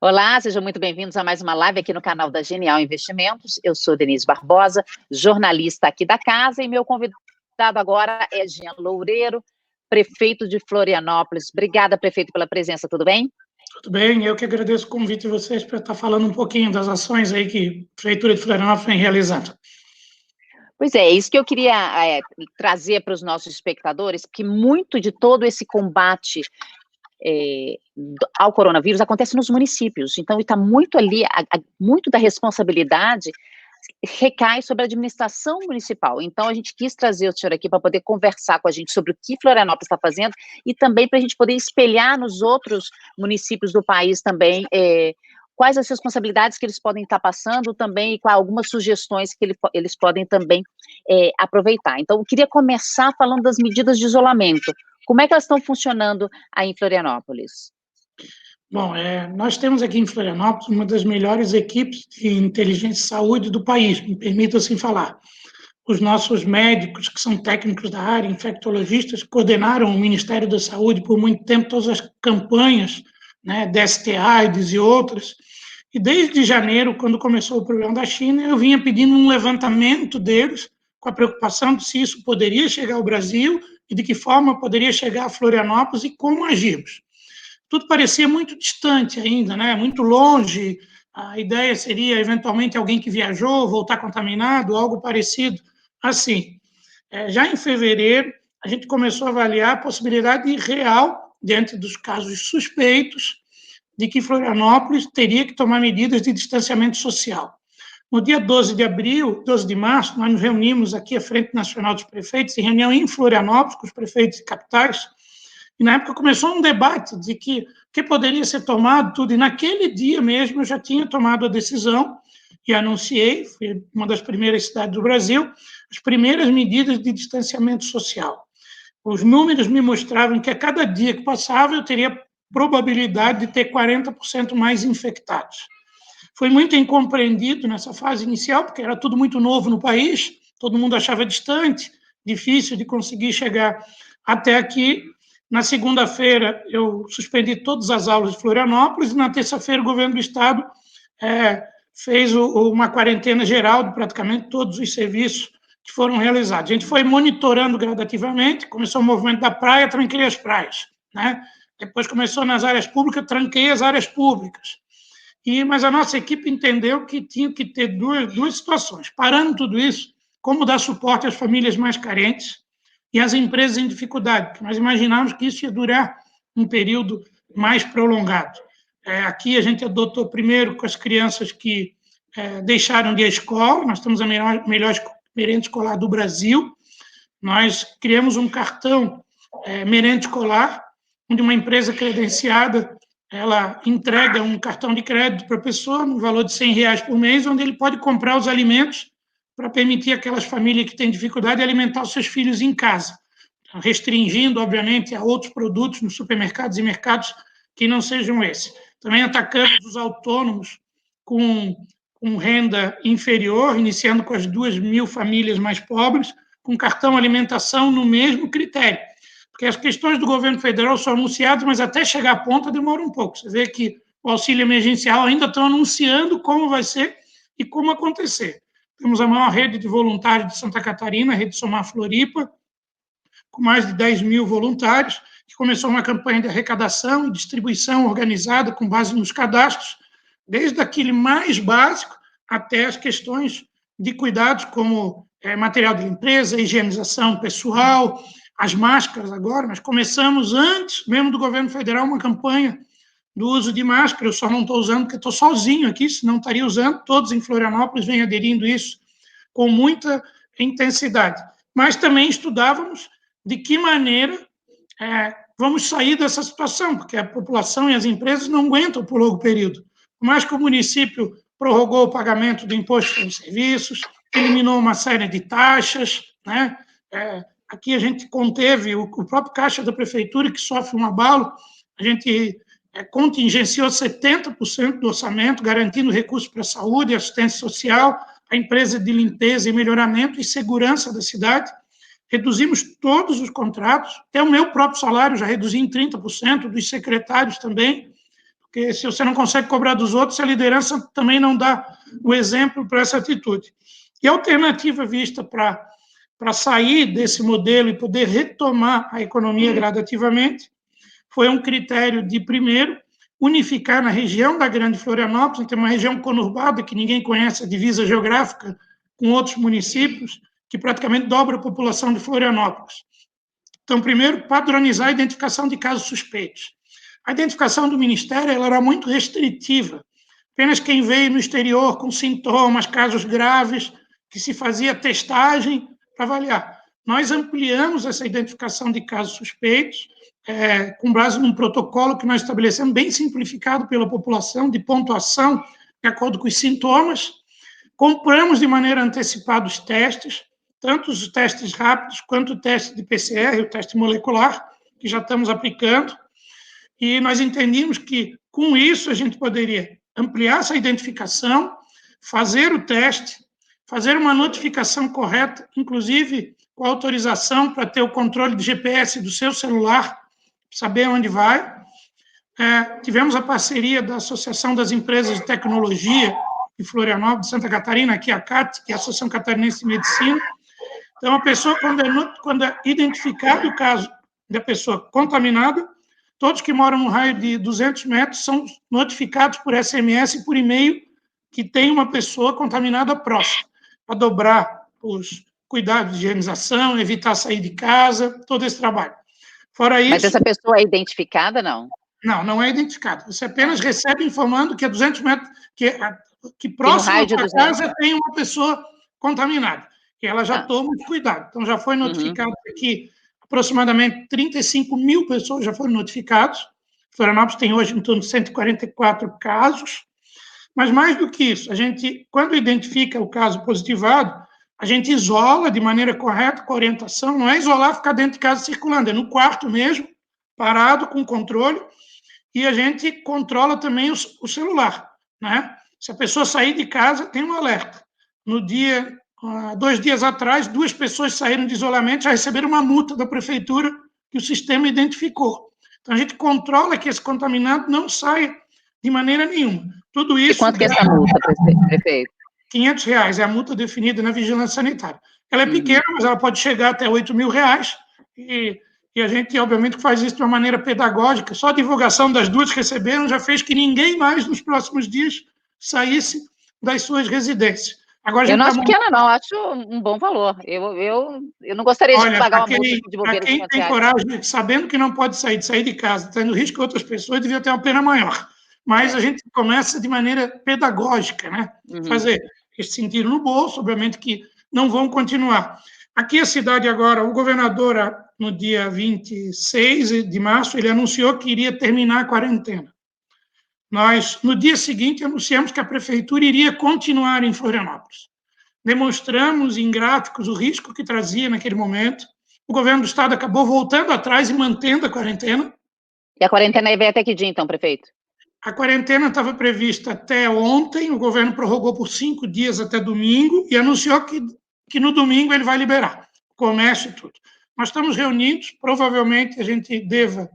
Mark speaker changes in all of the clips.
Speaker 1: Olá, sejam muito bem-vindos a mais uma live aqui no canal da Genial Investimentos. Eu sou Denise Barbosa, jornalista aqui da casa, e meu convidado agora é Gean Loureiro, prefeito de Florianópolis. Obrigada, prefeito, pela presença, tudo bem?
Speaker 2: Tudo bem, eu que agradeço o convite de vocês para estar falando um pouquinho das ações aí que a Prefeitura de Florianópolis vem realizando.
Speaker 1: Pois é isso que eu queria trazer para os nossos espectadores, que muito de todo esse combate ao coronavírus acontece nos municípios, então está muito ali, muito da responsabilidade recai sobre a administração municipal. Então, a gente quis trazer o senhor aqui para poder conversar com a gente sobre o que Florianópolis está fazendo e também para a gente poder espelhar nos outros municípios do país também quais as responsabilidades que eles podem estar passando também e com algumas sugestões que eles podem também aproveitar. Então, eu queria começar falando das medidas de isolamento. Como é que elas estão funcionando aí em Florianópolis?
Speaker 2: Bom, nós temos aqui em Florianópolis uma das melhores equipes de inteligência e saúde do país, me permita assim falar. Os nossos médicos, que são técnicos da área, infectologistas, coordenaram o Ministério da Saúde por muito tempo, todas as campanhas, né, DST-AIDS e outras. E desde janeiro, quando começou o problema da China, eu vinha pedindo um levantamento deles, com a preocupação de se isso poderia chegar ao Brasil e de que forma poderia chegar a Florianópolis e como agirmos. Tudo parecia muito distante ainda, né? Muito longe. A ideia seria, eventualmente, alguém que viajou, voltar contaminado, algo parecido assim. Já em fevereiro, a gente começou a avaliar a possibilidade real, diante dos casos suspeitos, de que Florianópolis teria que tomar medidas de distanciamento social. No dia 12 de abril, 12 de março, nós nos reunimos aqui à Frente Nacional dos Prefeitos, em reunião em Florianópolis, com os prefeitos de capitais, e na época começou um debate de que poderia ser tomado tudo, e naquele dia mesmo eu já tinha tomado a decisão e anunciei, fui uma das primeiras cidades do Brasil, as primeiras medidas de distanciamento social. Os números me mostravam que a cada dia que passava eu teria probabilidade de ter 40% mais infectados. Foi muito incompreendido nessa fase inicial, porque era tudo muito novo no país, todo mundo achava distante, difícil de conseguir chegar até aqui. Na segunda-feira, eu suspendi todas as aulas de Florianópolis, e na terça-feira o governo do estado fez uma quarentena geral de praticamente todos os serviços que foram realizados. A gente foi monitorando gradativamente, começou o movimento da praia, tranquei as praias, né? Depois começou nas áreas públicas, tranquei as áreas públicas. Mas a nossa equipe entendeu que tinha que ter duas situações. Parando tudo isso, como dar suporte às famílias mais carentes e às empresas em dificuldade, porque nós imaginávamos que isso ia durar um período mais prolongado. Aqui a gente adotou primeiro com as crianças que deixaram de ir à escola, nós temos a melhor merenda escolar do Brasil, nós criamos um cartão merenda escolar, onde uma empresa credenciada ela entrega um cartão de crédito para a pessoa, no valor de R$100 por mês, onde ele pode comprar os alimentos para permitir aquelas famílias que têm dificuldade de alimentar os seus filhos em casa, restringindo, obviamente, a outros produtos nos supermercados e mercados que não sejam esses. Também atacamos os autônomos com renda inferior, iniciando com as 2.000 famílias mais pobres, com cartão alimentação no mesmo critério. Porque as questões do governo federal são anunciadas, mas até chegar à ponta demora um pouco. Você vê que o auxílio emergencial ainda estão anunciando como vai ser e como acontecer. Temos a maior rede de voluntários de Santa Catarina, a Rede Somar Floripa, com mais de 10.000 voluntários, que começou uma campanha de arrecadação e distribuição organizada com base nos cadastros, desde aquele mais básico até as questões de cuidados como material de limpeza, higienização pessoal, as máscaras agora. Nós começamos antes mesmo do governo federal uma campanha do uso de máscara. Eu só não estou usando porque estou sozinho aqui, senão estaria usando. Todos em Florianópolis vêm aderindo isso com muita intensidade. Mas também estudávamos de que maneira vamos sair dessa situação, porque a população e as empresas não aguentam por longo período. Por mais que o município prorrogou o pagamento do imposto sobre serviços, eliminou uma série de taxas, né? Aqui a gente conteve o próprio caixa da prefeitura, que sofre um abalo, a gente contingenciou 70% do orçamento, garantindo recursos para a saúde, assistência social, a empresa de limpeza e melhoramento e segurança da cidade. Reduzimos todos os contratos, até o meu próprio salário já reduzi em 30%, dos secretários também, porque se você não consegue cobrar dos outros, a liderança também não dá o exemplo para essa atitude. E a alternativa vista para sair desse modelo e poder retomar a economia gradativamente foi um critério de, primeiro, unificar na região da Grande Florianópolis, tem uma região conurbada que ninguém conhece a divisa geográfica com outros municípios, que praticamente dobra a população de Florianópolis. Então, primeiro, padronizar a identificação de casos suspeitos. A identificação do Ministério ela era muito restritiva. Apenas quem veio no exterior com sintomas, casos graves, que se fazia testagem para avaliar. Nós ampliamos essa identificação de casos suspeitos, com base num protocolo que nós estabelecemos, bem simplificado pela população, de pontuação, de acordo com os sintomas. Compramos de maneira antecipada os testes, tanto os testes rápidos quanto o teste de PCR, o teste molecular, que já estamos aplicando. E nós entendimos que, com isso, a gente poderia ampliar essa identificação, fazer o teste, fazer uma notificação correta, inclusive com autorização para ter o controle de GPS do seu celular, saber onde vai. Tivemos a parceria da Associação das Empresas de Tecnologia de Florianópolis, Santa Catarina, aqui a CAT, que é a Associação Catarinense de Medicina. Então, a pessoa, quando é identificado o caso da pessoa contaminada, todos que moram no raio de 200 metros são notificados por SMS e por e-mail que tem uma pessoa contaminada próxima, para dobrar os cuidados de higienização, evitar sair de casa, todo esse trabalho. Fora isso...
Speaker 1: Mas essa pessoa é identificada, não?
Speaker 2: Não, não é identificada. Você apenas recebe informando que a 200 metros, que próximo da casa tem uma pessoa contaminada. E ela já toma cuidado. Então, já foi notificado aqui, aproximadamente 35 mil pessoas já foram notificadas. Florianópolis tem hoje em torno de 144 casos. Mas, mais do que isso, a gente, quando identifica o caso positivado, a gente isola de maneira correta, com orientação, não é isolar, ficar dentro de casa circulando, é no quarto mesmo, parado, com controle, e a gente controla também o celular, né? Se a pessoa sair de casa, tem um alerta. No dia, 2 dias atrás, 2 pessoas saíram de isolamento, já receberam uma multa da prefeitura que o sistema identificou. Então, a gente controla que esse contaminado não saia de maneira nenhuma. Tudo isso...
Speaker 1: E quanto que é essa multa, prefeito?
Speaker 2: R$500 é a multa definida na vigilância sanitária. Ela é pequena, mas ela pode chegar até R$8.000, e a gente, obviamente, faz isso de uma maneira pedagógica. Só a divulgação das 2 que receberam já fez que ninguém mais, nos próximos dias, saísse das suas residências. Agora,
Speaker 1: eu não acho pequena, não. Acho um bom valor. Eu não gostaria de pagar uma multa de bobeira.
Speaker 2: Quem tem coragem, sabendo que não pode sair de casa, tendo risco que outras pessoas, devia ter uma pena maior. Mas a gente começa de maneira pedagógica, né? Fazer esse sentido no bolso, obviamente que não vão continuar. Aqui a cidade agora, o governador, no dia 26 de março, ele anunciou que iria terminar a quarentena. Nós, no dia seguinte, anunciamos que a prefeitura iria continuar em Florianópolis. Demonstramos em gráficos o risco que trazia naquele momento. O governo do estado acabou voltando atrás e mantendo a quarentena.
Speaker 1: E a quarentena veio até que dia, então, prefeito?
Speaker 2: A quarentena estava prevista até ontem, o governo prorrogou por 5 dias até domingo e anunciou que no domingo ele vai liberar o comércio e tudo. Nós estamos reunidos, provavelmente a gente deva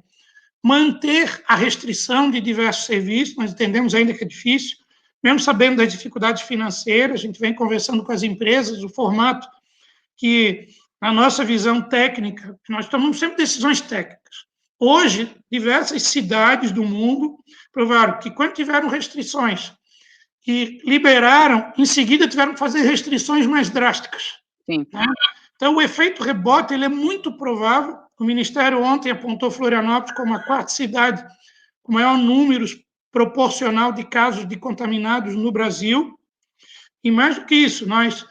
Speaker 2: manter a restrição de diversos serviços, nós entendemos ainda que é difícil, mesmo sabendo das dificuldades financeiras, a gente vem conversando com as empresas, o formato que, na nossa visão técnica, nós tomamos sempre decisões técnicas. Hoje, diversas cidades do mundo provaram que, quando tiveram restrições e liberaram, em seguida tiveram que fazer restrições mais drásticas.
Speaker 1: Sim.
Speaker 2: Né? Então, o efeito rebote ele é muito provável. O Ministério ontem apontou Florianópolis como a 4ª cidade com maior número proporcional de casos de contaminados no Brasil. E mais do que isso, nós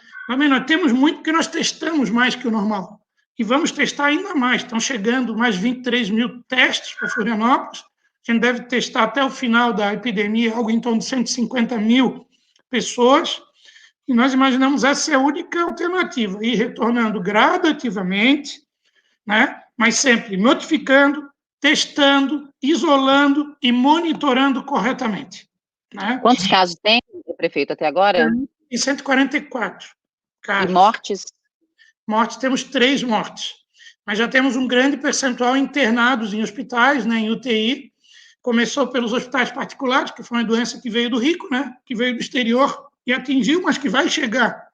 Speaker 2: temos muito, porque nós testamos mais que o normal. E vamos testar ainda mais. Estão chegando mais 23 mil testes para Florianópolis. A gente deve testar até o final da epidemia algo em torno de 150 mil pessoas. E nós imaginamos essa é a única alternativa, ir retornando gradativamente, né? Mas sempre notificando, testando, isolando e monitorando corretamente. Né?
Speaker 1: Quantos casos tem, prefeito, até agora?
Speaker 2: Em 144 casos.
Speaker 1: E mortes?
Speaker 2: Mortes, temos 3 mortes. Mas já temos um grande percentual internados em hospitais, né, em UTI, começou pelos hospitais particulares, que foi uma doença que veio do rico, né, que veio do exterior e atingiu, mas que vai chegar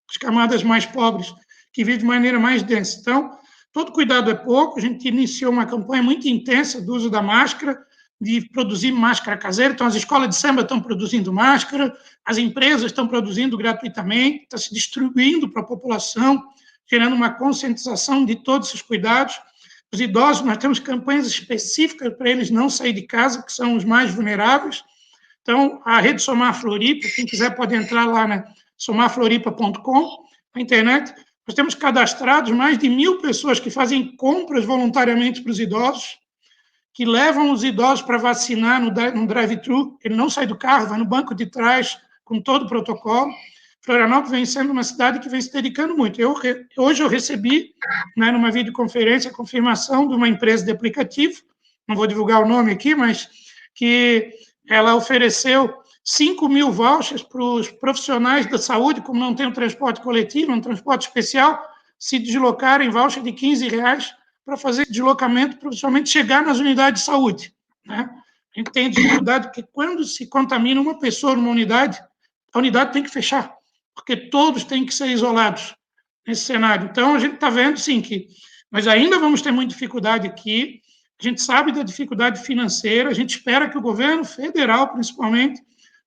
Speaker 2: às camadas mais pobres, que vivem de maneira mais densa. Então, todo cuidado é pouco. A gente iniciou uma campanha muito intensa do uso da máscara, de produzir máscara caseira. Então, as escolas de samba estão produzindo máscara, as empresas estão produzindo gratuitamente, está se distribuindo para a população, gerando uma conscientização de todos esses cuidados. Os idosos, nós temos campanhas específicas para eles não sair de casa, que são os mais vulneráveis. Então, a rede Somar Floripa, quem quiser pode entrar lá na somarfloripa.com, na internet. Nós temos cadastrados mais de 1.000 pessoas que fazem compras voluntariamente para os idosos, que levam os idosos para vacinar no drive-thru. Ele não sai do carro, vai no banco de trás, com todo o protocolo. Florianópolis vem sendo uma cidade que vem se dedicando muito. Hoje eu recebi, né, numa videoconferência, a confirmação de uma empresa de aplicativo, não vou divulgar o nome aqui, mas que ela ofereceu 5.000 vouchers para os profissionais da saúde, como não tem um transporte coletivo, um transporte especial, se deslocarem, voucher de R$15 para fazer deslocamento, principalmente chegar nas unidades de saúde, né? A gente tem dificuldade, porque quando se contamina uma pessoa numa unidade, a unidade tem que fechar, porque todos têm que ser isolados nesse cenário. Então, a gente está vendo, sim, que nós ainda vamos ter muita dificuldade aqui, a gente sabe da dificuldade financeira, a gente espera que o governo federal, principalmente,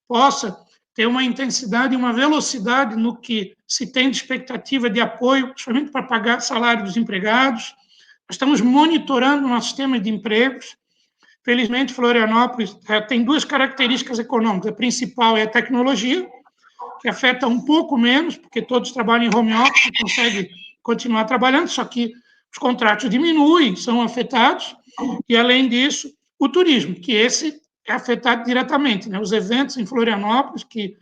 Speaker 2: possa ter uma intensidade e uma velocidade no que se tem de expectativa de apoio, principalmente para pagar salário dos empregados. Nós estamos monitorando o nosso sistema de empregos. Felizmente, Florianópolis tem duas características econômicas. A principal é a tecnologia, que afeta um pouco menos, porque todos trabalham em home office e conseguem continuar trabalhando, só que os contratos diminuem, são afetados. E, além disso, o turismo, que esse é afetado diretamente, né? Os eventos em Florianópolis, que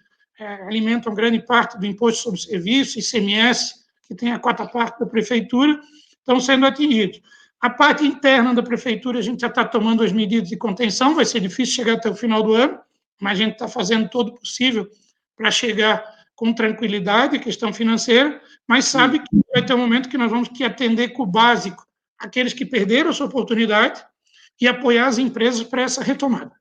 Speaker 2: alimentam grande parte do imposto sobre serviço, ICMS, que tem a quarta parte da prefeitura, estão sendo atingidos. A parte interna da prefeitura, a gente já está tomando as medidas de contenção, vai ser difícil chegar até o final do ano, mas a gente está fazendo todo o possível para chegar com tranquilidade, questão financeira, mas sabe que vai ter um momento que nós vamos que atender com o básico aqueles que perderam a sua oportunidade e apoiar as empresas para essa retomada.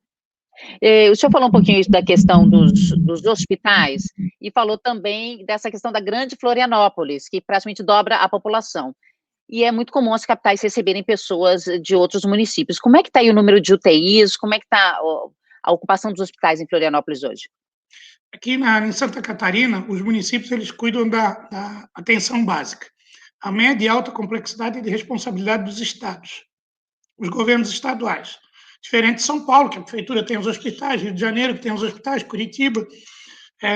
Speaker 1: O senhor falou um pouquinho da questão dos hospitais e falou também dessa questão da grande Florianópolis, que praticamente dobra a população. E é muito comum as capitais receberem pessoas de outros municípios. Como é que está aí o número de UTIs? Como é que está a ocupação dos hospitais em Florianópolis hoje?
Speaker 2: Aqui em Santa Catarina, os municípios eles cuidam da atenção básica. A média e alta complexidade é de responsabilidade dos estados, os governos estaduais. Diferente de São Paulo, que a prefeitura tem os hospitais, Rio de Janeiro, que tem os hospitais, Curitiba.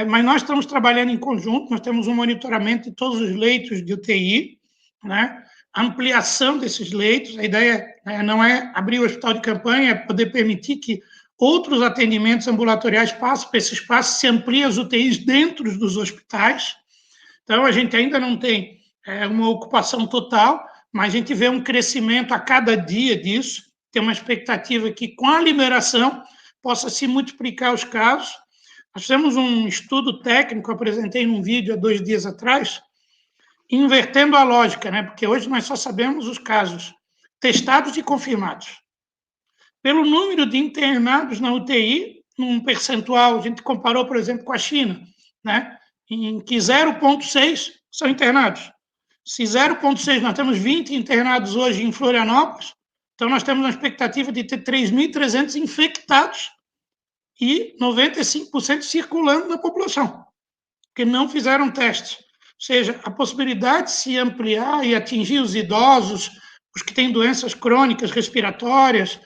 Speaker 2: Mas nós estamos trabalhando em conjunto, nós temos um monitoramento de todos os leitos de UTI, né? A ampliação desses leitos, a ideia não é abrir o hospital de campanha, é poder permitir que outros atendimentos ambulatoriais passem para esse espaço, se amplia as UTIs dentro dos hospitais. Então, a gente ainda não tem uma ocupação total, mas a gente vê um crescimento a cada dia disso, tem uma expectativa que, com a liberação, possa se multiplicar os casos. Nós fizemos um estudo técnico, apresentei num vídeo há 2 dias atrás, invertendo a lógica, né? Porque hoje nós só sabemos os casos testados e confirmados. Pelo número de internados na UTI, num percentual, a gente comparou, por exemplo, com a China, né? Em que 0,6 são internados. Se 0,6 nós temos 20 internados hoje em Florianópolis, então nós temos uma expectativa de ter 3.300 infectados e 95% circulando na população, que não fizeram teste. Ou seja, a possibilidade de se ampliar e atingir os idosos, os que têm doenças crônicas respiratórias,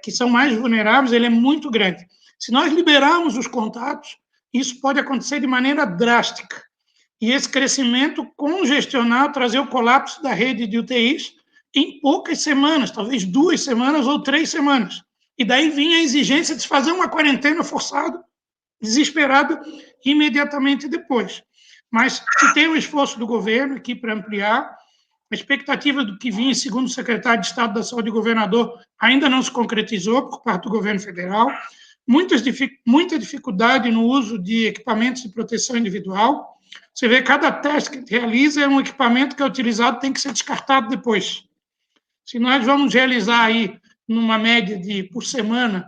Speaker 2: que são mais vulneráveis, ele é muito grande. Se nós liberarmos os contatos, isso pode acontecer de maneira drástica. E esse crescimento congestionar, trazer o colapso da rede de UTIs em poucas semanas, talvez 2 semanas ou 3 semanas. E daí vinha a exigência de fazer uma quarentena forçada, desesperada, imediatamente depois. Mas se tem o esforço do governo aqui para ampliar, a expectativa do que vinha, segundo o secretário de Estado da Saúde e governador, ainda não se concretizou por parte do governo federal. Muita dificuldade no uso de equipamentos de proteção individual. Você vê, cada teste que realiza é um equipamento que é utilizado, tem que ser descartado depois. Se nós vamos realizar aí numa média de, por semana,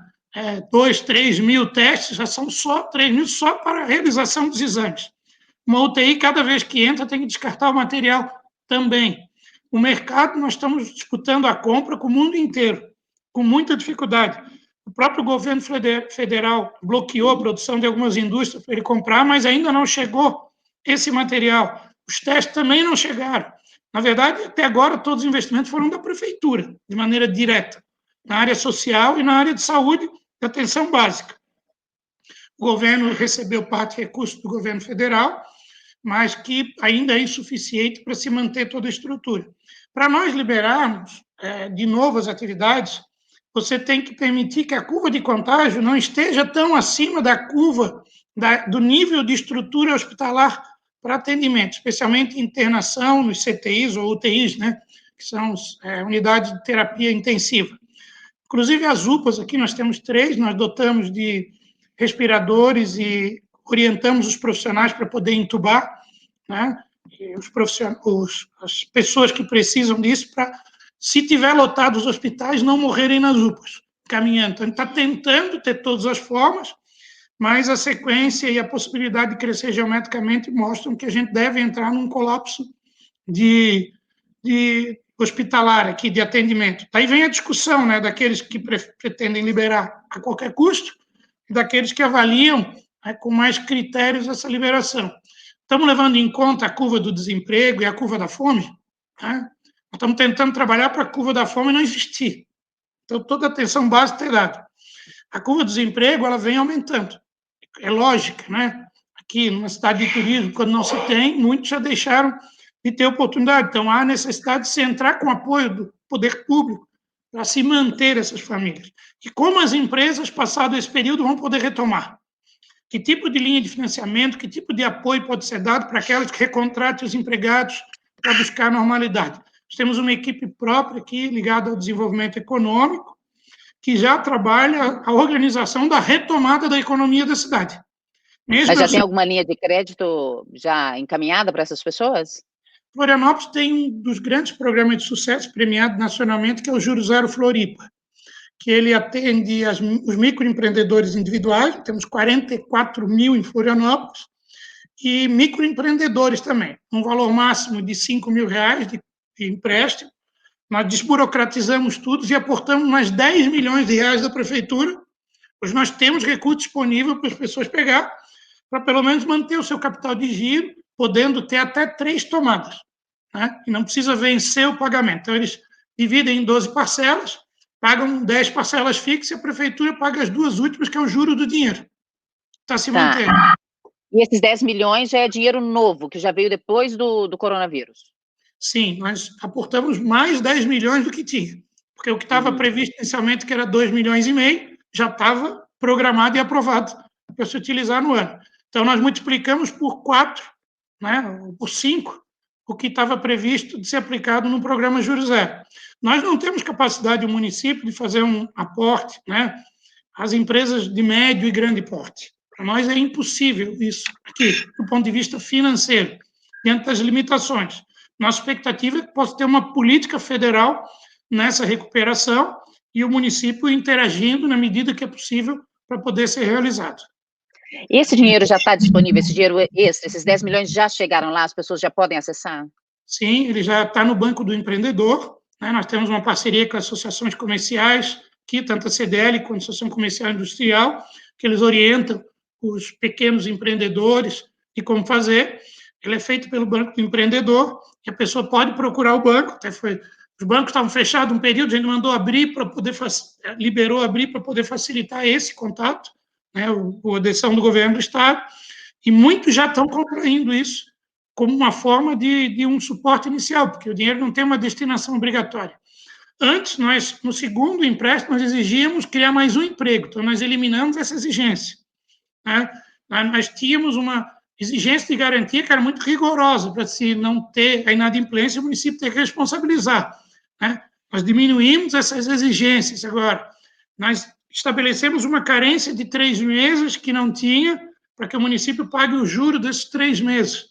Speaker 2: 2, 3 mil testes, já são só 3 mil só para a realização dos exames. Uma UTI, cada vez que entra, tem que descartar o material também. O mercado, nós estamos disputando a compra com o mundo inteiro, com muita dificuldade. O próprio governo federal bloqueou a produção de algumas indústrias para ele comprar, mas ainda não chegou esse material. Os testes também não chegaram. Na verdade, até agora, todos os investimentos foram da prefeitura, de maneira direta, na área social e na área de saúde e atenção básica. O governo recebeu parte de recursos do governo federal, mas que ainda é insuficiente para se manter toda a estrutura. Para nós liberarmos de novo as atividades, você tem que permitir que a curva de contágio não esteja tão acima da curva do nível de estrutura hospitalar para atendimento, especialmente internação nos CTIs ou UTIs, né, que são unidades de terapia intensiva. Inclusive as UPAs, aqui nós temos 3, nós dotamos de respiradores e orientamos os profissionais para poder entubar, né, as pessoas que precisam disso, para, se tiver lotado os hospitais, não morrerem nas UPAs, caminhando. Então, a gente está tentando ter todas as formas, mas a sequência e a possibilidade de crescer geometricamente mostram que a gente deve entrar num colapso de hospitalar aqui, de atendimento. Daí vem a discussão, né, daqueles que pretendem liberar a qualquer custo e daqueles que avaliam, né, com mais critérios essa liberação. Estamos levando em conta a curva do desemprego e a curva da fome, né? Nós estamos tentando trabalhar para a curva da fome não existir. Então, toda a atenção básica tem dado. A curva do desemprego, ela vem aumentando. É lógica, né? Aqui, numa cidade de turismo, quando não se tem, muitos já deixaram de ter oportunidade. Então, há necessidade de se entrar com apoio do poder público para se manter essas famílias. E como as empresas, passado esse período, vão poder retomar? Que tipo de linha de financiamento, que tipo de apoio pode ser dado para aquelas que recontratem os empregados para buscar a normalidade? Nós temos uma equipe própria aqui, ligada ao desenvolvimento econômico, que já trabalha a organização da retomada da economia da cidade.
Speaker 1: Mas já tem alguma linha de crédito já encaminhada para essas pessoas?
Speaker 2: Florianópolis tem um dos grandes programas de sucesso premiado nacionalmente, que é o Juro Zero Floripa, que ele atende os microempreendedores individuais, temos 44 mil em Florianópolis, e microempreendedores também, um valor máximo de R$5 mil de empréstimo. Nós desburocratizamos tudo e aportamos mais R$10 milhões da prefeitura, pois nós temos recurso disponível para as pessoas pegar, para pelo menos manter o seu capital de giro, podendo ter até 3 tomadas, né? E não precisa vencer o pagamento. Então, eles dividem em 12 parcelas, pagam 10 parcelas fixas e a prefeitura paga as 2 últimas, que é o juro do dinheiro. Está se mantendo.
Speaker 1: E esses 10 milhões já é dinheiro novo, que já veio depois do coronavírus?
Speaker 2: Sim, nós aportamos mais 10 milhões do que tinha, porque o que estava previsto inicialmente, que era 2,5 milhões, já estava programado e aprovado para se utilizar no ano. Então, nós multiplicamos por 4, né, por 5, o que estava previsto de ser aplicado no programa Juros Zero. Nós não temos capacidade, o município, de fazer um aporte, né, às empresas de médio e grande porte. Para nós é impossível isso aqui, do ponto de vista financeiro, dentro das limitações. Nossa expectativa é que possa ter uma política federal nessa recuperação e o município interagindo na medida que é possível para poder ser realizado.
Speaker 1: Esse dinheiro já está disponível, esse dinheiro extra, esses 10 milhões já chegaram lá, as pessoas já podem acessar?
Speaker 2: Sim, ele já está no Banco do Empreendedor, né? Nós temos uma parceria com as associações comerciais, aqui, tanto a CDL quanto a Associação Comercial e Industrial, que eles orientam os pequenos empreendedores de como fazer. Ele é feito pelo Banco do Empreendedor, que a pessoa pode procurar o banco, até foi, os bancos estavam fechados um período, a gente mandou abrir para poder, liberou abrir para poder facilitar esse contato, né, a decisão do governo do Estado, e muitos já estão contraindo isso como uma forma de um suporte inicial, porque o dinheiro não tem uma destinação obrigatória. Antes, nós, no segundo empréstimo, nós exigíamos criar mais um emprego, então nós eliminamos essa exigência, né? Nós tínhamos uma exigência de garantia que era muito rigorosa, para se não ter a inadimplência, o município ter que responsabilizar, né? Nós diminuímos essas exigências agora. Nós estabelecemos uma carência de 3 meses que não tinha, para que o município pague o juro desses 3 meses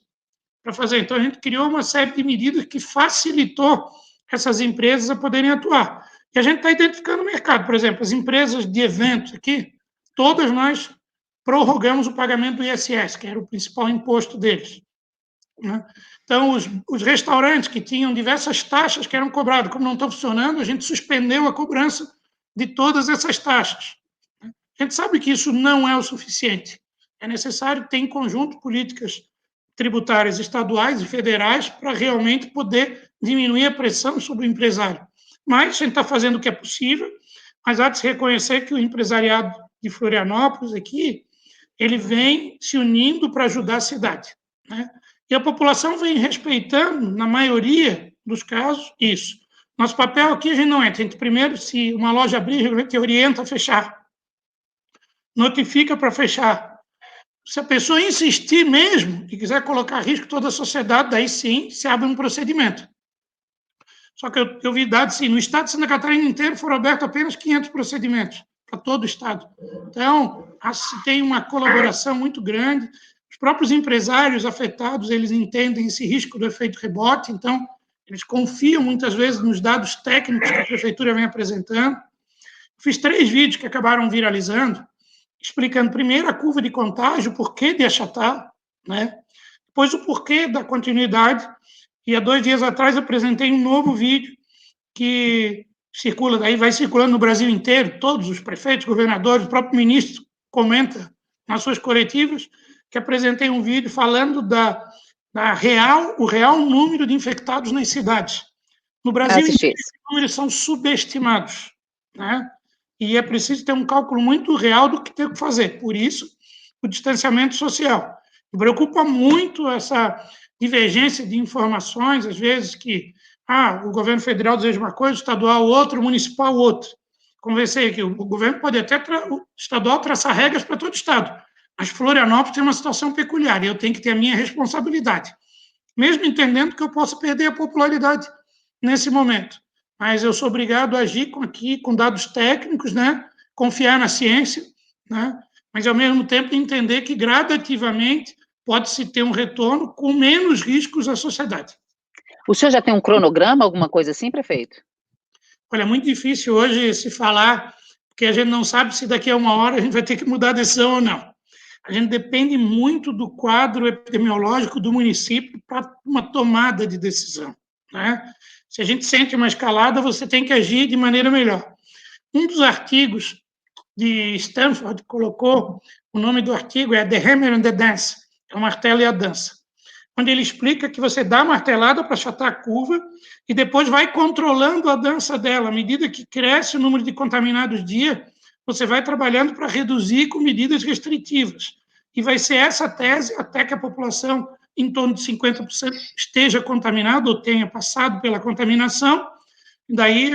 Speaker 2: para fazer. Então, a gente criou uma série de medidas que facilitou essas empresas a poderem atuar. E a gente está identificando o mercado. Por exemplo, as empresas de eventos aqui, todas nós prorrogamos o pagamento do ISS, que era o principal imposto deles, né? Então, os restaurantes que tinham diversas taxas que eram cobradas, como não estão funcionando, a gente suspendeu a cobrança de todas essas taxas. A gente sabe que isso não é o suficiente. É necessário ter em conjunto políticas tributárias estaduais e federais para realmente poder diminuir a pressão sobre o empresário. Mas a gente está fazendo o que é possível, mas há de se reconhecer que o empresariado de Florianópolis aqui, ele vem se unindo para ajudar a cidade, né? E a população vem respeitando, na maioria dos casos, isso. Nosso papel aqui, a gente não entra. A gente, primeiro, se uma loja abrir, a gente orienta a fechar, notifica para fechar. Se a pessoa insistir mesmo e quiser colocar a risco toda a sociedade, daí sim se abre um procedimento. Só que eu vi dados, sim, no estado de Santa Catarina inteiro foram abertos apenas 500 procedimentos, para todo o estado. Então, tem uma colaboração muito grande. Os próprios empresários afetados, eles entendem esse risco do efeito rebote, então, eles confiam muitas vezes nos dados técnicos que a prefeitura vem apresentando. Fiz 3 vídeos que acabaram viralizando, explicando primeiro a curva de contágio, o porquê de achatar, né? Depois o porquê da continuidade, e há 2 dias atrás apresentei um novo vídeo que circula, daí vai circulando no Brasil inteiro, todos os prefeitos, governadores, o próprio ministro comenta nas suas coletivas, que apresentei um vídeo falando o real número de infectados nas cidades. No Brasil, os números são subestimados, né? E é preciso ter um cálculo muito real do que tem que fazer. Por isso, o distanciamento social. Me preocupa muito essa divergência de informações, às vezes que o governo federal deseja uma coisa, o estadual outra, o municipal outra. Conversei aqui, o governo pode até, o estadual, traçar regras para todo o estado, mas Florianópolis tem uma situação peculiar e eu tenho que ter a minha responsabilidade, mesmo entendendo que eu posso perder a popularidade nesse momento. Mas eu sou obrigado a agir com dados técnicos, né? Confiar na ciência, né? Mas, ao mesmo tempo, entender que, gradativamente, pode-se ter um retorno com menos riscos à sociedade.
Speaker 1: O senhor já tem um cronograma, alguma coisa assim, prefeito?
Speaker 2: Olha, é muito difícil hoje se falar, porque a gente não sabe se daqui a 1 hora a gente vai ter que mudar a decisão ou não. A gente depende muito do quadro epidemiológico do município para uma tomada de decisão, né? Se a gente sente uma escalada, você tem que agir de maneira melhor. Um dos artigos de Stanford colocou, o nome do artigo é The Hammer and the Dance, é o martelo e a dança, onde ele explica que você dá a martelada para achatar a curva e depois vai controlando a dança dela. À medida que cresce o número de contaminados dia, você vai trabalhando para reduzir com medidas restritivas. E vai ser essa tese até que a população, em torno de 50%, esteja contaminada ou tenha passado pela contaminação. Daí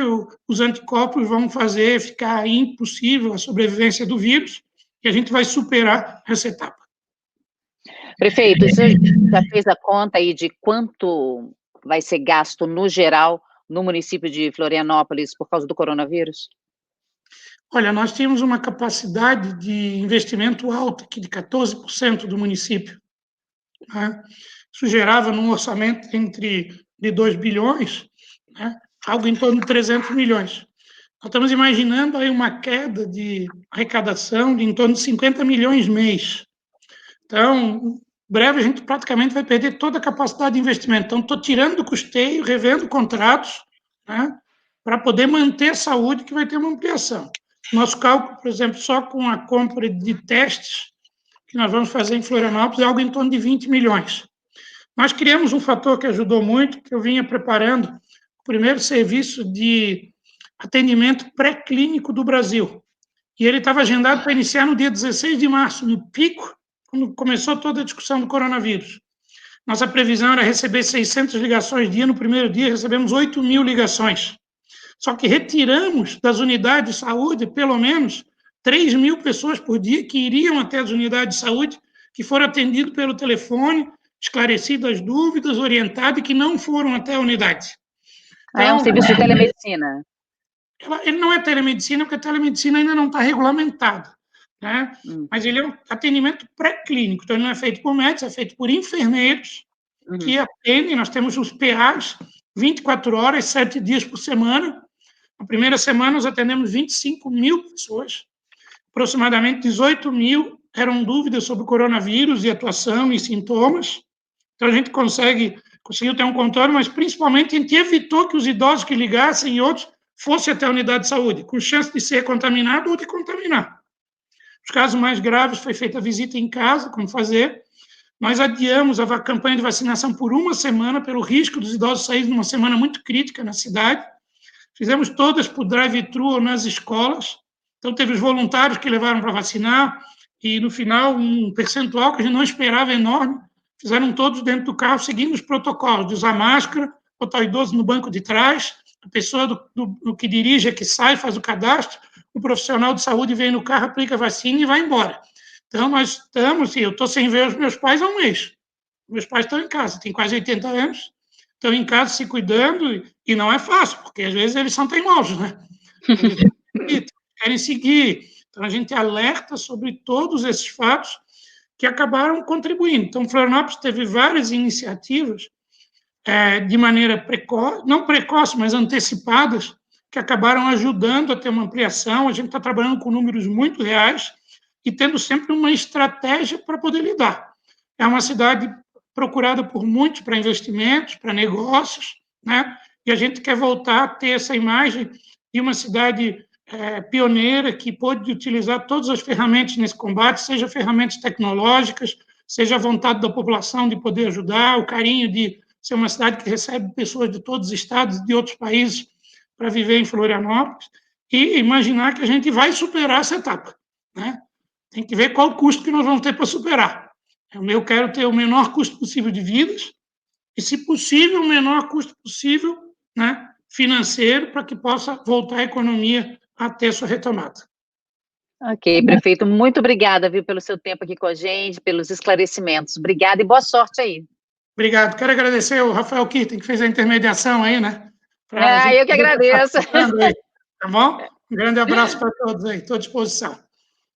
Speaker 2: os anticorpos vão fazer ficar impossível a sobrevivência do vírus e a gente vai superar essa etapa.
Speaker 1: Prefeito, você já fez a conta aí de quanto vai ser gasto no geral no município de Florianópolis por causa do coronavírus?
Speaker 2: Olha, nós tínhamos uma capacidade de investimento alta aqui, de 14% do município, né? Isso gerava num orçamento de 2 bilhões, né? Algo em torno de 300 milhões. Nós estamos imaginando aí uma queda de arrecadação de em torno de 50 milhões mês. Então, em breve, a gente praticamente vai perder toda a capacidade de investimento. Então, estou tirando do custeio, revendo contratos, né, para poder manter a saúde, que vai ter uma ampliação. Nosso cálculo, por exemplo, só com a compra de testes que nós vamos fazer em Florianópolis é algo em torno de 20 milhões. Nós criamos um fator que ajudou muito, que eu vinha preparando, o primeiro serviço de atendimento pré-clínico do Brasil. E ele estava agendado para iniciar no dia 16 de março, no pico, quando começou toda a discussão do coronavírus. Nossa previsão era receber 600 ligações dia, no primeiro dia recebemos 8.000 ligações. Só que retiramos das unidades de saúde, pelo menos, 3.000 pessoas por dia que iriam até as unidades de saúde, que foram atendidos pelo telefone, esclarecidas as dúvidas, orientados e que não foram até a unidade.
Speaker 1: Então, é um serviço de telemedicina.
Speaker 2: Ele não é telemedicina, porque a telemedicina ainda não está regulamentada, né? Mas ele é um atendimento pré-clínico, então ele não é feito por médicos, é feito por enfermeiros que atendem. Nós temos os PAs 24 horas, 7 dias por semana, Na primeira semana, nós atendemos 25 mil pessoas, aproximadamente 18 mil eram dúvidas sobre o coronavírus e atuação e sintomas. Então, a gente conseguiu ter um controle, mas principalmente a gente evitou que os idosos que ligassem e outros fossem até a unidade de saúde, com chance de ser contaminado ou de contaminar. Os casos mais graves, foi feita a visita em casa, como fazer. Nós adiamos a campanha de vacinação por uma semana, pelo risco dos idosos saírem numa semana muito crítica na cidade. Fizemos todas por drive-thru ou nas escolas. Então, teve os voluntários que levaram para vacinar, e no final, um percentual que a gente não esperava enorme, fizeram todos dentro do carro, seguindo os protocolos, de usar máscara, botar o idoso no banco de trás, a pessoa do que dirige é que sai, faz o cadastro, o profissional de saúde vem no carro, aplica a vacina e vai embora. Então, nós estamos, eu estou sem ver os meus pais há um mês. Meus pais estão em casa, têm quase 80 anos, estão em casa se cuidando, e não é fácil, porque às vezes eles são teimosos, né? Eles querem seguir. Então, a gente alerta sobre todos esses fatos que acabaram contribuindo. Então, Florianópolis teve várias iniciativas de maneira precoce, não precoce, mas antecipadas, que acabaram ajudando a ter uma ampliação. A gente está trabalhando com números muito reais e tendo sempre uma estratégia para poder lidar. É uma cidade procurada por muitos para investimentos, para negócios, né? E a gente quer voltar a ter essa imagem de uma cidade pioneira, que pôde utilizar todas as ferramentas nesse combate, seja ferramentas tecnológicas, seja a vontade da população de poder ajudar, o carinho de ser uma cidade que recebe pessoas de todos os estados e de outros países para viver em Florianópolis, e imaginar que a gente vai superar essa etapa, né? Tem que ver qual o custo que nós vamos ter para superar. Eu quero ter o menor custo possível de vidas e, se possível, o menor custo possível, né, financeiro, para que possa voltar a economia a ter sua retomada.
Speaker 1: Ok, prefeito, muito obrigada, viu, pelo seu tempo aqui com a gente, pelos esclarecimentos. Obrigada e boa sorte aí.
Speaker 2: Obrigado. Quero agradecer ao Rafael Kitten, que fez a intermediação aí, né?
Speaker 1: Eu que agradeço.
Speaker 2: Aí, tá bom? Um grande abraço para todos aí, estou à disposição.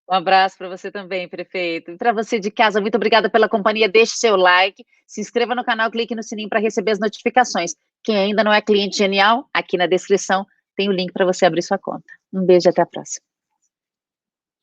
Speaker 1: Um abraço para você também, prefeito. E para você de casa, muito obrigada pela companhia. Deixe seu like, se inscreva no canal, clique no sininho para receber as notificações. Quem ainda não é cliente Genial, aqui na descrição tem o link para você abrir sua conta. Um beijo e até a próxima.